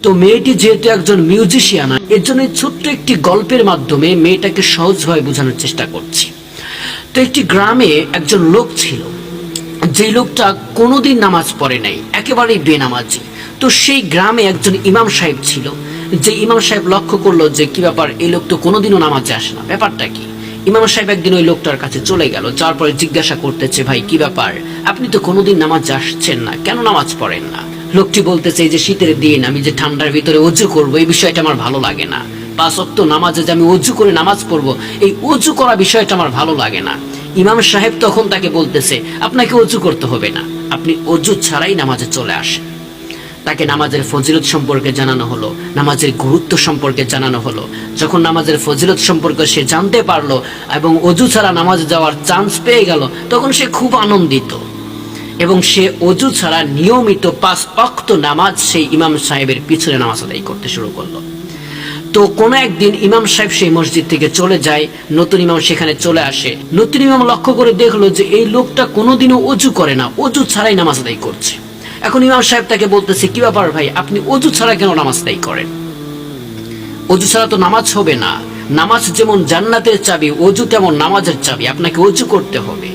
তো মেয়েটি যেহেতু একজন মিউজিশিয়ান, এর জন্য ছোট্ট একটি গল্পের মাধ্যমে মেয়েটাকে সহজভাবে বোঝানোর চেষ্টা করছি। তো একটি গ্রামে একজন লোক ছিল, যে লোকটা কোনোদিন নামাজ পড়ে নাই, একেবারেই বেনামাজি। তো সেই গ্রামে একজন ইমাম সাহেব ছিল, যে ইমাম সাহেব লক্ষ্য করলো যে কি ব্যাপার, এই লোক তো কোনোদিনও নামাজে আসে না, ব্যাপারটা কি। ইমাম সাহেব একদিন ওই লোকটার কাছে চলে গেল, যাওয়ার পরে জিজ্ঞাসা করতেছে, ভাই কি ব্যাপার, আপনি তো কোনোদিন নামাজে আসছেন না, কেন নামাজ পড়েন না? লোকটি বলতেছে, এই যে শীতের দিন আমি যে ঠান্ডার ভিতরে অজু করবো, এই বিষয়টা আমার ভালো লাগে না। 5 ওয়াক্ত নামাজে যে আমি অজু করে নামাজ পড়বো, এই অজু করা বিষয়টা আমার ভালো লাগে না। ইমাম সাহেব তখন তাকে বলতেছে, আপনাকে অজু করতে হবে না, আপনি অজু ছাড়াই নামাজে চলে আসেন। তাকে নামাজের ফজিলত সম্পর্কে জানানো হলো, নামাজের গুরুত্ব সম্পর্কে জানানো হলো। যখন নামাজের ফজিলত সম্পর্কে সে জানতে পারলো এবং অজু ছাড়া নামাজে যাওয়ার চান্স পেয়ে গেল, তখন সে খুব আনন্দিত এবং সে অজু ছাড়া নিয়মিত 5 ওয়াক্ত নামাজ সেই ইমাম সাহেবের পিছনে নামাজ আদায় করতে শুরু করলো। তো কোনো একদিন ইমাম সাহেব সেই মসজিদ থেকে চলে যায়, নতুন ইমাম সেখানে চলে আসে। নতুন ইমাম লক্ষ্য করে দেখলো যে এই লোকটা কোনোদিনও অজু করে না, অজু ছাড়াই নামাজ আদায় করছে। এখন ইমাম সাহেব তাকে বলতেছে, কি ব্যাপার ভাই, আপনি অজু ছাড়া কেন নামাজ আদায় করেন? অজু ছাড়া তো নামাজ হবে না। নামাজ যেমন জান্নাতের চাবি, অজু তেমন নামাজের চাবি, আপনাকে অজু করতে হবে।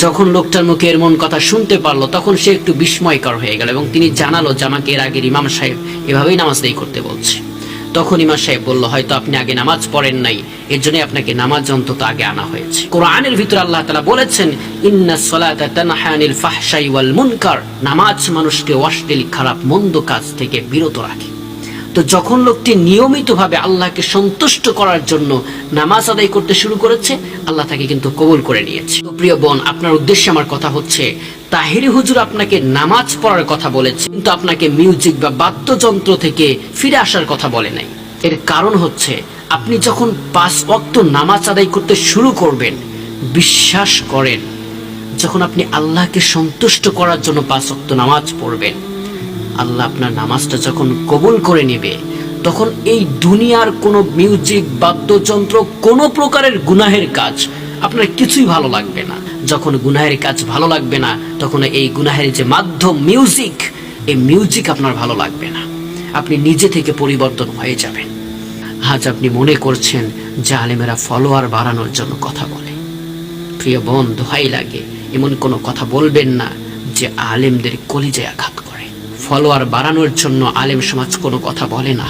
যখন লোকটার মুখে এমন কথা শুনতে পারলো, তখন সে একটু বিস্ময়কর হয়ে গেল এবং তিনি জানালো যে আমাকে এর আগের ইমাম সাহেব এভাবেই নামাজ আদায় করতে বলছে। তখন ইমাম সাহেব বলল, হয়তো আপনি আগে নামাজ পড়েন নাই, এর জন্য আপনাকে নামাজ অন্তত আগে আনা হয়েছে। কোরআনের ভিতরে আল্লাহ তাআলা বলেছেন, ইন্নাস সালাতা তানহা আনিল ফাহশাই ওয়াল মুনকার, নামাজ মানুষকে অশ্লীল খারাপ মন্দ কাজ থেকে বিরত রাখে। তো যখন লোকটি নিয়মিতভাবে আল্লাহকে সন্তুষ্ট করার জন্য নামাজ আদায় করতে শুরু করেছে, আল্লাহ তাকে কিন্তু কবুল করে নিয়েছে। তো প্রিয় বোন, আপনার উদ্দেশ্যে আমার কথা হচ্ছে, তাহেরি হুজুর আপনাকে নামাজ পড়ার কথা বলেছে, কিন্তু আপনাকে মিউজিক বা বাদ্যযন্ত্র থেকে ফিরে আসার কথা বলে নাই। এর কারণ হচ্ছে, আপনি যখন 5 ওয়াক্ত নামাজ আদায় করতে শুরু করবেন, বিশ্বাস করেন, যখন আপনি আল্লাহকে সন্তুষ্ট করার জন্য 5 ওয়াক্ত নামাজ পড়বেন, আল্লাহ আপনার নামাজটা যখন কবুল করে নেবে, তখন এই দুনিয়ার কোনো মিউজিক বাদ্যযন্ত্র, কোনো প্রকারের গুনাহের কাজ আপনার কিছুই ভালো লাগবে না। যখন গুনাহের কাজ ভালো লাগবে না, তখন এই গুনাহের যে মাধ্যম মিউজিক, এই মিউজিক আপনার ভালো লাগবে না, আপনি নিজে থেকে পরিবর্তন হয়ে যাবেন। আজ আপনি মনে করছেন যে আলেমেরা ফলোয়ার বাড়ানোর জন্য কথা বলে। প্রিয় বোন, দোহাই লাগে, এমন কোনো কথা বলবেন না যে আলেমদের কলিজায় আঘাত করে। ফলোয়ার বাড়ানোর জন্য আলেম সমাজ কোনো কথা বলে না।